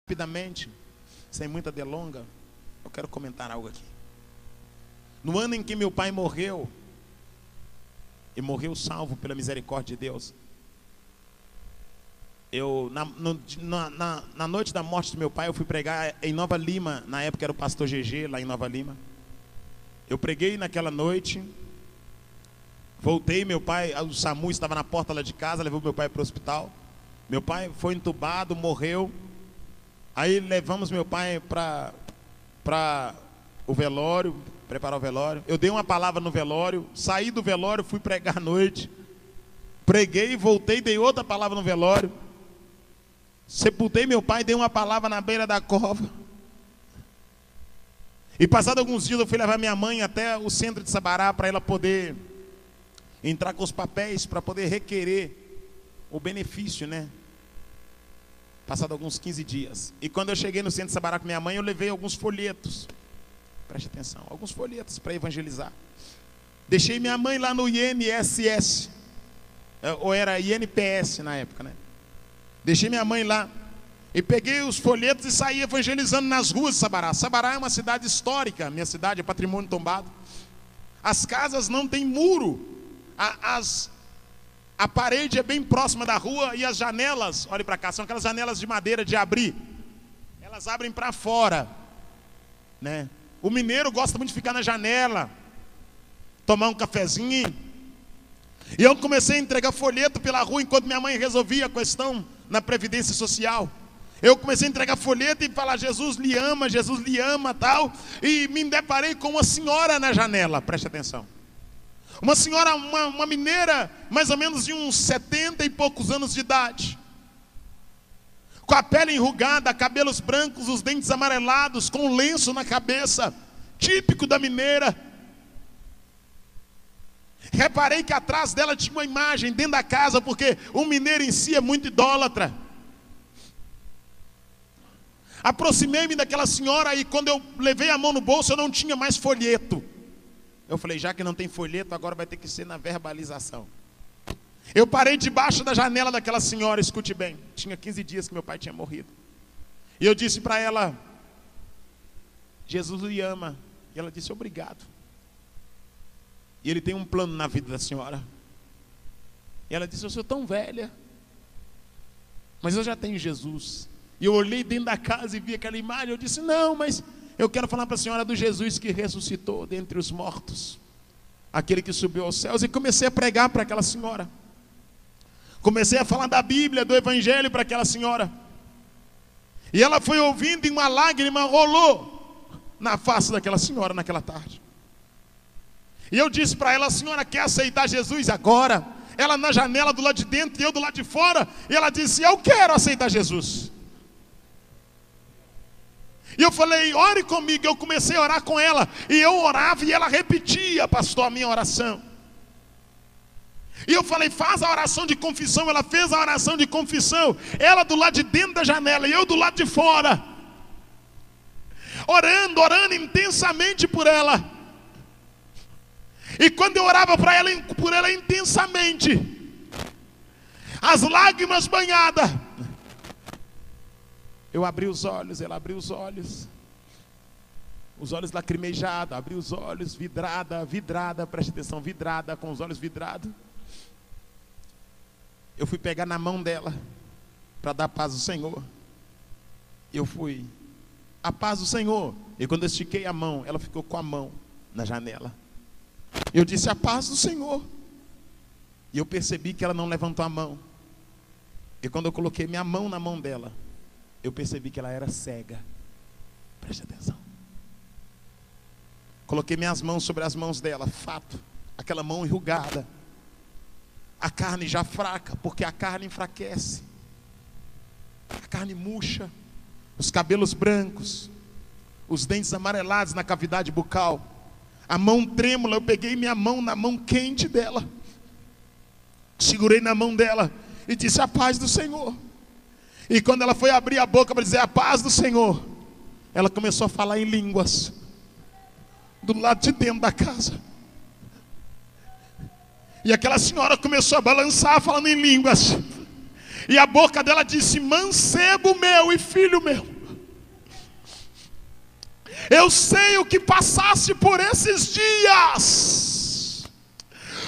Rapidamente, sem muita delonga, eu quero comentar algo aqui. No ano em que meu pai morreu, e morreu salvo pela misericórdia de Deus, na noite da morte do meu pai, eu fui pregar em Nova Lima. Na época era o pastor GG, lá em Nova Lima. Eu preguei naquela noite, voltei, meu pai, o SAMU estava na porta lá de casa, levou meu pai para o hospital. Meu pai foi entubado, morreu. Aí levamos meu pai para o velório, preparar o velório. Eu dei uma palavra no velório, saí do velório, fui pregar à noite. Preguei, voltei, dei outra palavra no velório. Sepultei meu pai, dei uma palavra na beira da cova. E passado alguns dias eu fui levar minha mãe até o centro de Sabará para ela poder entrar com os papéis para poder requerer o benefício, né? Passado alguns 15 dias. E quando eu cheguei no centro de Sabará com minha mãe, eu levei alguns folhetos. Preste atenção, alguns folhetos para evangelizar. Deixei minha mãe lá no INSS, ou era INPS na época, né? Deixei minha mãe lá e peguei os folhetos e saí evangelizando nas ruas de Sabará. Sabará é uma cidade histórica, minha cidade é patrimônio tombado. As casas não têm muro, a parede é bem próxima da rua e as janelas, olhe para cá, são aquelas janelas de madeira de abrir. Elas abrem para fora, né? O mineiro gosta muito de ficar na janela, tomar um cafezinho. E eu comecei a entregar folheto pela rua enquanto minha mãe resolvia a questão na Previdência Social. Eu comecei a entregar folheto e falar: Jesus lhe ama, tal. E me deparei com uma senhora na janela, preste atenção. Uma senhora, uma mineira, mais ou menos de uns 70 e poucos anos de idade. Com a pele enrugada, cabelos brancos, os dentes amarelados, com um lenço na cabeça, típico da mineira. Reparei que atrás dela tinha uma imagem dentro da casa, porque o mineiro em si é muito idólatra. Aproximei-me daquela senhora e quando eu levei a mão no bolso, eu não tinha mais folheto. Eu falei: já que não tem folheto, agora vai ter que ser na verbalização. Eu parei debaixo da janela daquela senhora, escute bem. Tinha 15 dias que meu pai tinha morrido. E eu disse para ela: Jesus lhe ama. E ela disse: obrigado. E ele tem um plano na vida da senhora. E ela disse: eu sou tão velha, mas eu já tenho Jesus. E eu olhei dentro da casa e vi aquela imagem. Eu disse: não, mas eu quero falar para a senhora do Jesus que ressuscitou dentre os mortos, aquele que subiu aos céus. E comecei a pregar para aquela senhora. Comecei a falar da Bíblia, do Evangelho para aquela senhora. E ela foi ouvindo e uma lágrima rolou na face daquela senhora naquela tarde. E eu disse para ela: a senhora quer aceitar Jesus agora? Ela na janela do lado de dentro e eu do lado de fora. E ela disse: eu quero aceitar Jesus. E eu falei: ore comigo. Eu comecei a orar com ela. E eu orava e ela repetia, pastor, a minha oração. E eu falei: faz a oração de confissão. Ela fez a oração de confissão. Ela do lado de dentro da janela e eu do lado de fora. Orando intensamente por ela. E quando eu orava por ela intensamente, as lágrimas banhadas, eu abri os olhos, ela abriu os olhos lacrimejados, abri os olhos, vidrada, preste atenção, vidrada, com os olhos vidrados. Eu fui pegar na mão dela, para dar a paz do Senhor. Eu fui, a paz do Senhor. E quando eu estiquei a mão, ela ficou com a mão na janela. Eu disse: a paz do Senhor. E eu percebi que ela não levantou a mão. E quando eu coloquei minha mão na mão dela, eu percebi que ela era cega. Preste atenção. Coloquei minhas mãos sobre as mãos dela. Fato, aquela mão enrugada, a carne já fraca, porque a carne enfraquece, a carne murcha, os cabelos brancos, os dentes amarelados na cavidade bucal, a mão trêmula. Eu peguei minha mão na mão quente dela, segurei na mão dela e disse: a paz do Senhor. E quando ela foi abrir a boca para dizer a paz do Senhor, ela começou a falar em línguas do lado de dentro da casa. E aquela senhora começou a balançar falando em línguas. E a boca dela disse: mancebo meu e filho meu, Eu sei o que passaste por esses dias,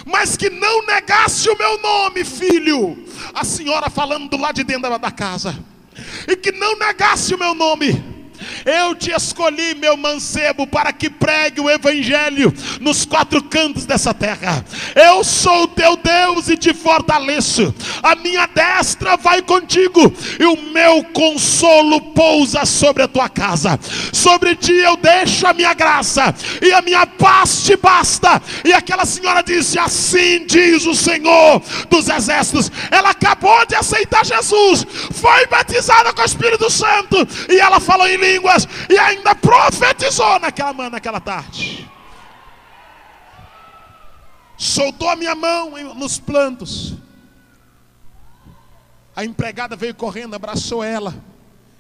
mas que não negaste o meu nome, filho. A senhora falando do lado de dentro da casa. E que não negaste o meu nome. Eu te escolhi, meu mancebo, para que pregue o evangelho nos 4 cantos dessa terra. Eu sou o teu Deus e te fortaleço. A minha destra vai contigo, e o meu consolo pousa sobre a tua casa. Sobre ti eu deixo a minha graça, e a minha paz te basta. E aquela senhora disse: assim diz o Senhor dos exércitos. Ela acabou de aceitar Jesus, foi batizada com o Espírito Santo, e ela falou em línguas, e ainda profetizou naquela tarde. Soltou a minha mão nos plantos. A empregada veio correndo, abraçou ela,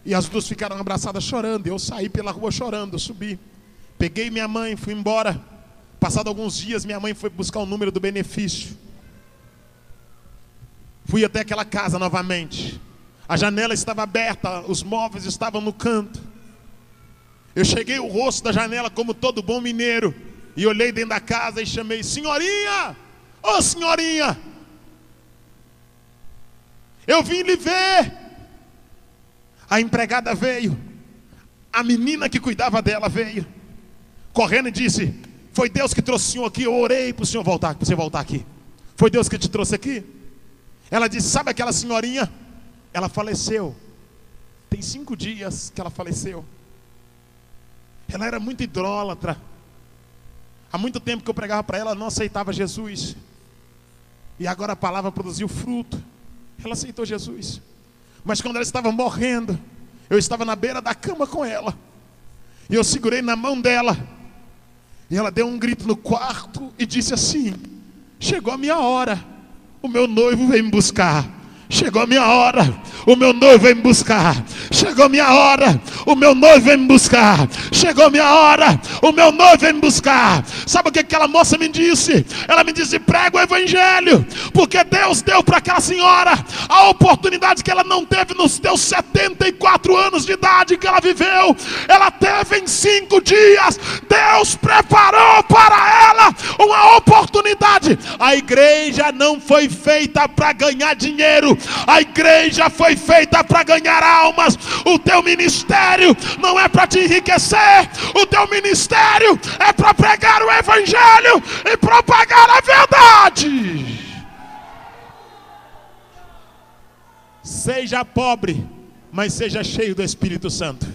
e as duas ficaram abraçadas chorando. Eu saí pela rua chorando, subi, peguei minha mãe, fui embora. Passado alguns dias, minha mãe foi buscar o número do benefício. Fui até aquela casa novamente. A janela estava aberta, os móveis estavam no canto. Eu cheguei o rosto da janela como todo bom mineiro, e olhei dentro da casa e chamei: senhorinha, ô senhorinha, eu vim lhe ver. A empregada veio, a menina que cuidava dela veio, correndo e disse: foi Deus que trouxe o senhor aqui, eu orei para o senhor voltar, para você voltar aqui. Foi Deus que te trouxe aqui? Ela disse: sabe aquela senhorinha? Ela faleceu, tem 5 dias que ela faleceu. Ela era muito idólatra. Há muito tempo que eu pregava para ela, ela não aceitava Jesus. E agora a palavra produziu fruto. Ela aceitou Jesus. Mas quando ela estava morrendo, eu estava na beira da cama com ela, e eu segurei na mão dela, e ela deu um grito no quarto e disse assim: chegou a minha hora, o meu noivo veio me buscar. Chegou a minha hora, o meu noivo vem me buscar. Chegou a minha hora, o meu noivo vem me buscar. Chegou a minha hora, o meu noivo vem me buscar. Sabe o que aquela moça me disse? Ela me disse: prega o evangelho, porque Deus deu para aquela senhora a oportunidade que ela não teve nos seus 74 anos de idade que ela viveu. Ela teve em 5 dias. Deus preparou para ela uma oportunidade. A igreja não foi feita para ganhar dinheiro, a igreja foi feita para ganhar almas. O teu ministério não é para te enriquecer, o teu ministério é para pregar o evangelho e propagar a verdade. Seja pobre, mas seja cheio do Espírito Santo.